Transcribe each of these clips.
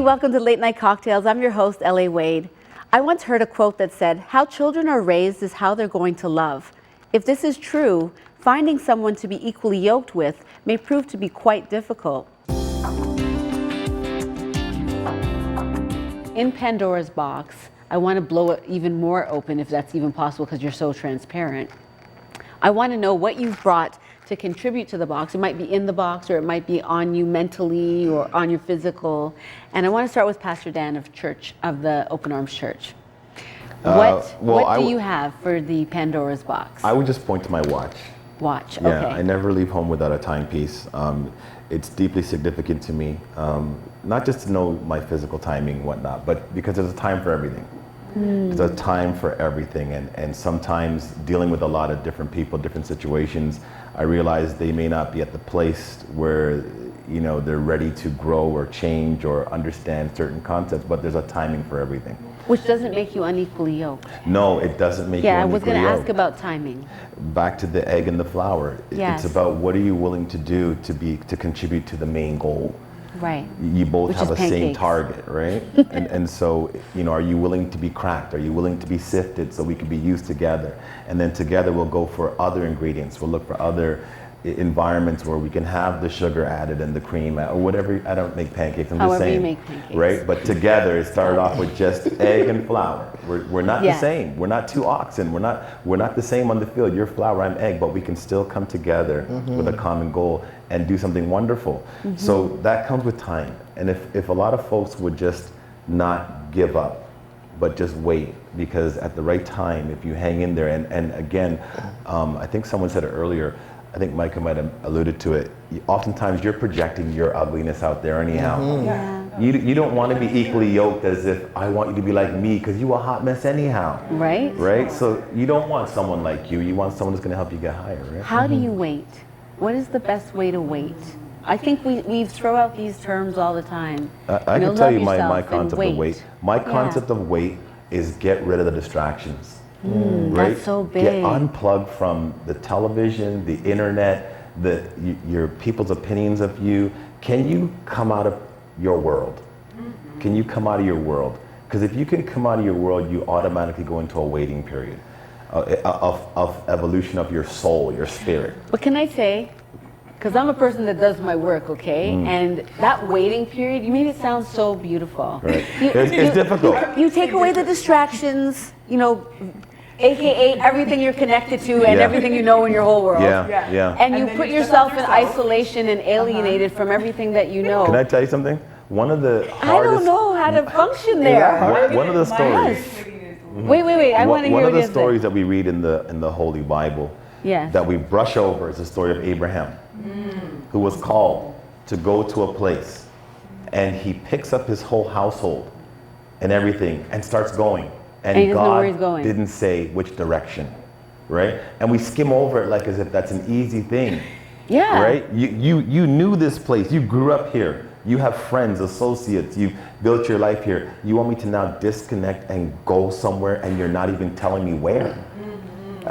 Hey, welcome to Late Night Cocktails. I'm your host, L.A. Wade. I once heard a quote that said, "How children are raised is how they're going to love." If this is true, finding someone to be equally yoked with may prove to be quite difficult. In Pandora's box, I want to blow it even more open, if that's even possible, because you're so transparent. I want to know what you've brought to contribute to the box. It might be in the box, or it might be on you mentally or on your physical. And I want to start with Pastor Dan of the Open Arms Church. What do you have for the Pandora's box? I would just point to my watch. Watch, yeah, okay. I never leave home without a timepiece. It's deeply significant to me, not just to know my physical timing and whatnot, but because there's a time for everything. There's a time for everything, and sometimes dealing with a lot of different people, different situations, I realize they may not be at the place where they're ready to grow or change or understand certain concepts, but there's a timing for everything. Which doesn't make you unequally yoked. No, it doesn't make you unequally yoked. Yeah, I was going to ask about timing. Back to the egg and the flower. Yes. It's about what are you willing to do to contribute to the main goal. Right. You both Which have a pancakes. same target, right? and so, are you willing to be cracked? Are you willing to be sifted so we can be used together? And then together we'll go for other ingredients. We'll look for other environments where we can have the sugar added and the cream or whatever. I don't make pancakes, I'm just saying. You make pancakes. Right? But together it started off with just egg and flour. We're not the same. We're not two oxen. We're not the same on the field. You're flour, I'm egg, but we can still come together with a common goal and do something wonderful. So that comes with time. And if a lot of folks would just not give up, but just wait, because at the right time, if you hang in there, and again, I think someone said it earlier, I think Micah might have alluded to it, oftentimes you're projecting your ugliness out there anyhow. You don't want to be equally yoked as if I want you to be like me, because you a hot mess anyhow. Right. Right? So you don't want someone like you. You want someone who's going to help you get higher, right? How do you wait? What is the best way to wait? I think we throw out these terms all the time. I can tell you my concept of wait. My concept of wait is get rid of the distractions. Right? That's so big. Get unplugged from the television, the internet, your people's opinions of you. Can you come out of your world? Can you come out of your world? Because if you can come out of your world, you automatically go into a waiting period of evolution of your soul, your spirit. What can I say? Because I'm a person that does my work, okay? And that waiting period, you made it sound so beautiful. Right. It's difficult. You take away the distractions, AKA everything you're connected to and everything you know in your whole world. Yeah. And you put yourself in isolation and alienated from everything that you know. Can I tell you something? One of the hardest... I don't know how to function there. One of the stories... Wait, I want to hear one of what the stories that we read in the Holy Bible that we brush over is the story of Abraham, who was called to go to a place, and he picks up his whole household and everything and starts going. And God didn't say which direction, right? And we skim over it like as if that's an easy thing. Yeah. Right? You knew this place. You grew up here. You have friends, associates. You built your life here. You want me to now disconnect and go somewhere, and you're not even telling me where?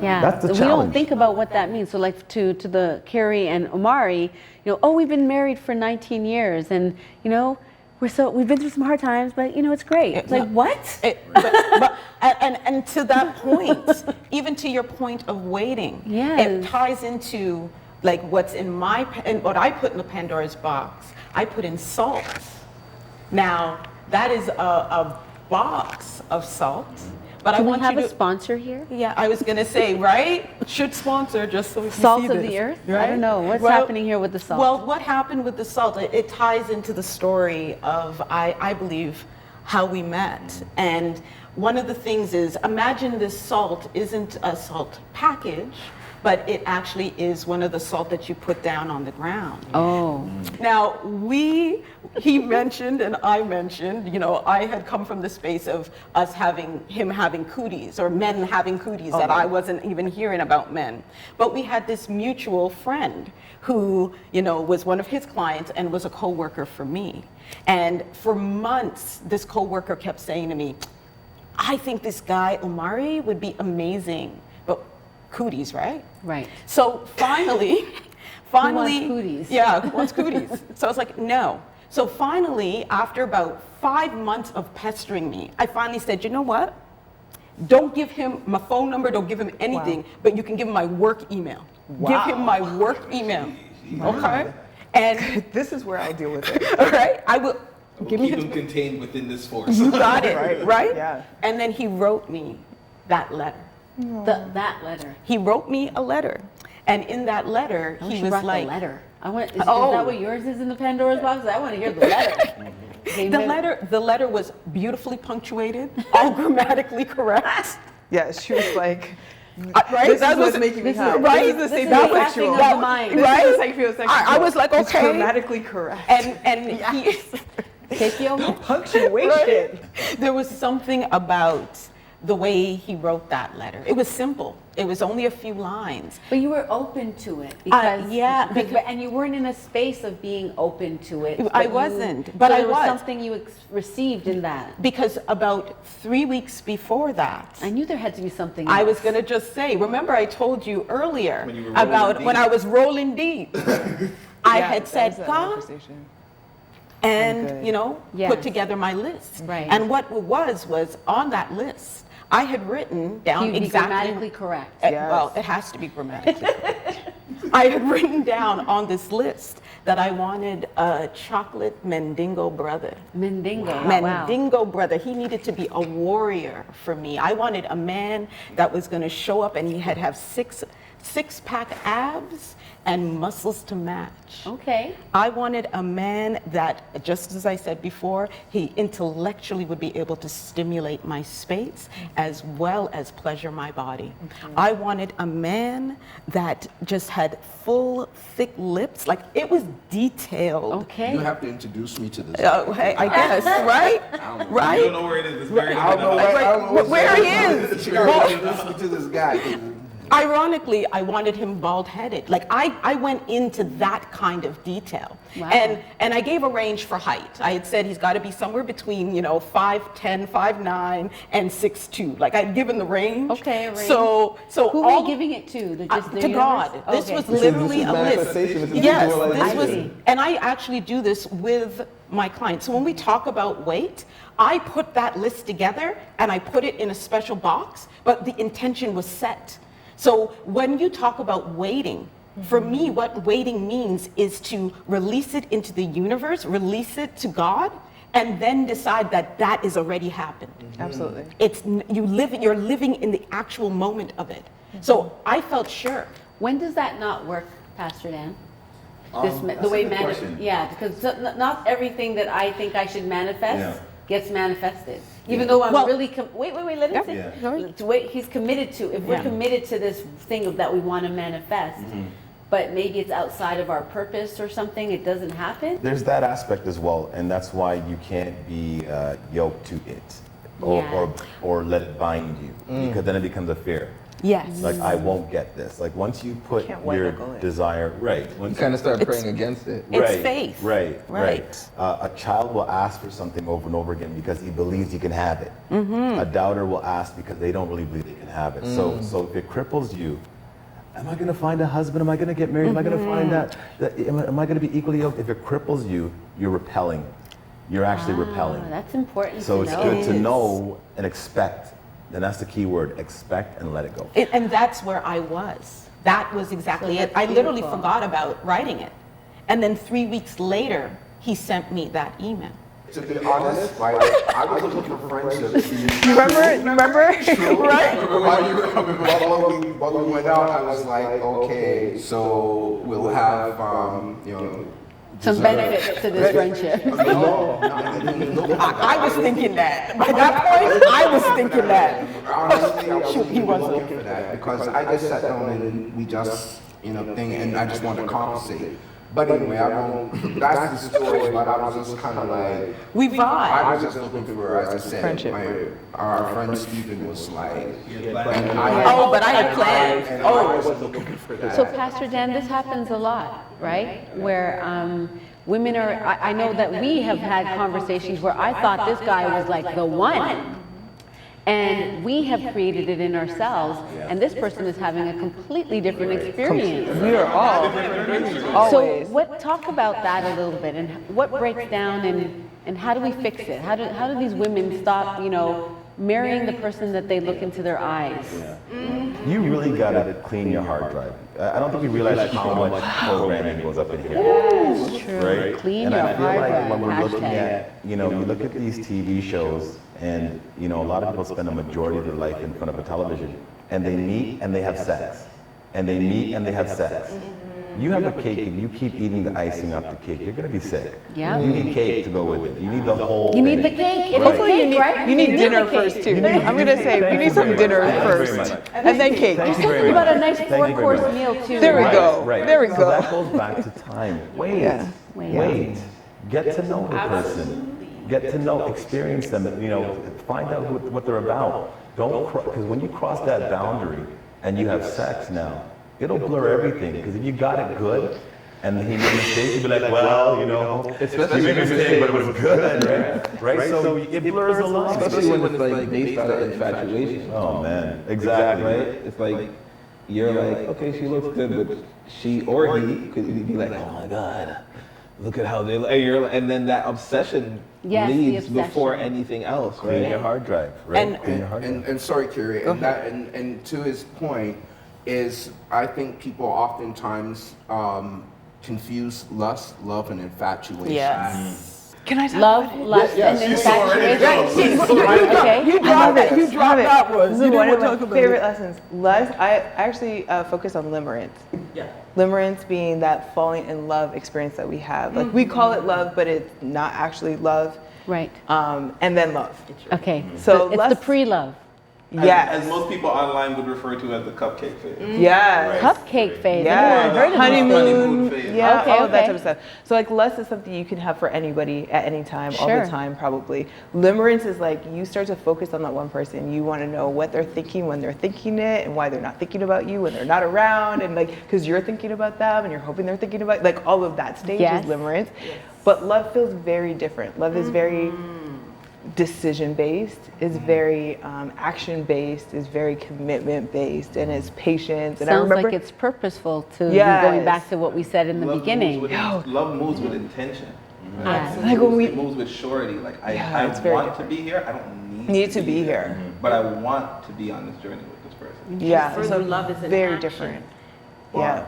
Yeah. That's the challenge. We don't think about what that means. So like to the Carrie and Omari, we've been married for 19 years, and we've been through some hard times, but it's great. It's like, what? And to that point, even to your point of waiting, it ties into like what's in what I put in the Pandora's box. I put in salt. Now that is a box of salt. But I want to have a sponsor here? Yeah, I was going to say, right? Should sponsor just so we can Salt see of this, the earth? right? I don't know. What's happening here with the salt? Well, what happened with the salt, it ties into the story of, I believe, how we met. And one of the things is, imagine this salt isn't a salt package, but it actually is one of the salt that you put down on the ground. Oh. Now, he mentioned and I mentioned, I had come from the space of him having cooties, or men having cooties, that I wasn't even hearing about men. But we had this mutual friend who, was one of his clients and was a coworker for me. And for months, this coworker kept saying to me, I think this guy, Omari, would be amazing. But cooties, right? Right. So finally, Who wants cooties? Yeah, who wants cooties? So I was like, no. So finally, after about 5 months of pestering me, I finally said, you know what? Don't give him my phone number, don't give him anything, but you can give him my work email. Give him my work email, okay? And This is where I deal with it. all right, I will, give me Keep his, them contained within this force. you got it, right? Yeah. And then he wrote me that letter. That letter. He wrote me a letter. And in that letter, I wish he you was brought like, the letter. I want. Is Oh. that what yours is in the Pandora's box? I want to hear the letter. the letter was beautifully punctuated, all grammatically correct. Yeah, she was like, Right? this That is what's was- making me this is- high. right? This is the This is sapiosexual. the acting of the mind. This Right? is the sapiosexual. I was like, It's okay. grammatically correct. And he, Sapio? Punctuation. there was something about the way he wrote that letter. It was simple. It was only a few lines. But you were open to it because yeah, and you weren't in a space of being open to it. I but wasn't, so but I there was was. something you received in that. Because about 3 weeks before that, I knew there had to be something. I was else. going to just say, remember I told you earlier When you were rolling about deep. when I was rolling deep. I Yeah, had that said, was that God, conversation. and good. you know, Yes. put together my list. Right. And what it was on that list, I had written down You'd be exactly. grammatically correct. Yes. Well, it has to be grammatically correct. I had written down on this list that I wanted a chocolate Mendingo brother. Mendingo. Wow. Mendingo brother. He needed to be a warrior for me. I wanted a man that was going to show up and he had to have six-pack abs and muscles to match. Okay. I wanted a man that, just as I said before, he intellectually would be able to stimulate my space as well as pleasure my body. I wanted a man that just had full, thick lips, like it was detailed. Okay. You have to introduce me to this. Hey, I guess, right? I don't know. You Right? don't know where it is. It's buried I don't know in where- the Where he is. You gotta introduce me to this guy. Ironically, I wanted him bald-headed. Like I went into that kind of detail. Wow. And I gave a range for height. I had said he's got to be somewhere between, 5'10", 5'9", and 6'2". Like I'd given the range. Okay, a range. So Who were you giving it to? The to God. universe? This Okay. was This is literally a list. manifestation. This is Yes, visualization. this I was, see. and I actually do this with my clients. So when we talk about weight, I put that list together and I put it in a special box, but the intention was set. So when you talk about waiting, for me, what waiting means is to release it into the universe, release it to God, and then decide that that is already happened. Absolutely. You're living in the actual moment of it. So I felt sure. When does that not work, Pastor Dan? That's The way a good question. yeah, because not everything that I think I should manifest Yeah. gets manifested. Even though I'm Well- really wait, let me say. Yeah. To wait, he's committed to. If we're Yeah. committed to this thing that we want to manifest, but maybe it's outside of our purpose or something, it doesn't happen. There's that aspect as well, and that's why you can't be yoked to it, Yeah. or let it bind you, because then it becomes a fear. Yes. Like I won't get this. Like once you put Can't white your knuckle it. desire right, You once kind of start praying against it. It's right, faith. Right. Right. A child will ask for something over and over again because he believes he can have it. A doubter will ask because they don't really believe they can have it. So if it cripples you, am I going to find a husband? Am I going to get married? Am I going to find that am I going to be equally yoked? If it cripples you, you're repelling. You're actually repelling. That's important. So to it's know. good to know and expect. And that's the key word, expect and let it go. And that's where I was. That was exactly So it. that's I literally beautiful. forgot about writing it. And then 3 weeks later, he sent me that email. To be honest, like, I was looking for friendship. Remember? Right? While we went out, I was like, okay, so we'll have, Some benefit to this friendship. I was thinking that. By that point, I was thinking that. honestly, I Shoot, he wasn't. looking for that because I just sat down and we just, thing, and I just wanted to compensate. But anyway, I won't, that's the story, but I was just kind of like, We I vibe. was just looking for, as I said, Friendship. our friend Stephen was like, and Oh, but I had plans. and I was looking for that. So, Pastor Dan, this happens a lot, right? Where women are, I know that we have had conversations where I thought this guy was like the one. And we have created it in ourselves, and this person is having a completely different experience. We are all So, always. talk about that a little bit, and what breaks down, And how do we fix it? How do these women stop, marrying the person that they look into their eyes? You really gotta clean your hard drive. I don't think you realize how much programming goes up in here. True. Right? Clean And your I feel hard like drive. when we're looking Hashtag. at, you look at these TV shows, and a lot of people spend a majority of their life in front of a television, and they meet and they have sex, and they meet and they have sex. You have a cake and you keep eating the icing off the cake, you're gonna be sick. Yeah. You need cake to go with it. You need the whole You need the thing. cake. It's Hopefully cake, right? you need dinner the cake. first too. I'm gonna say we need some dinner first, and then cake. Thank you very Something about a much. nice Thank you very 4-course much. meal too. There we right? go. Right. There we So go. that goes back to time. Wait. Yeah. Wait. Get to know the person. Get to know, experience them. Find out what they're about. Don't because when you cross that boundary and you have sex now, it'll blur everything. Because if you got it good, and he made a mistake, you'd be like, well, you made a mistake, but it was good, right? So it blurs a lot. Especially when it's like based out of infatuation. Oh man, exactly. Right? It's like you're like, okay, she looks good, but she or he could be like, oh my god, look at how they look. And then that obsession Yes, the leads obsession. before anything else, Clean right? your hard drive, right? Clean your hard drive. And sorry, Kerry, and to his point is, I think people oftentimes confuse lust, love, and infatuation. Yes. Can I talk Love, about it? lust, and infatuation. Okay. You dropped it. You dropped that one. This You is one didn't of talk my about favorite it. lessons. Lust, I actually focus on limerence. Yeah. Limerence being that falling in love experience that we have. Like we call it love, but it's not actually love. Right. And then love. Okay. So It's the lust- pre-love. Yes. As most people online would refer to as the cupcake phase. Yes. Cupcake phase. Yeah. I never heard of Honeymoon. phase. Yeah. Okay, all of that okay. type of stuff. So like lust is something you can have for anybody at any time, all Sure. the time, probably. Limerence is like you start to focus on that one person. You want to know what they're thinking when they're thinking it, and why they're not thinking about you when they're not around, and like because you're thinking about them and you're hoping they're thinking about like all of that stage Yes. is limerence. But love feels very different. Love is very decision based, is very action based, is very commitment based, and is patience. And I Sounds remember like it's purposeful to Yes. going back to what we said in the beginning. Love moves with intention. Yeah. like when we It moves with surety. Like Yeah, I it's very want to be here. I don't need to be here. but I want to be on this journey with this person. Yeah, For so love is an very action. different. Wow. Yeah.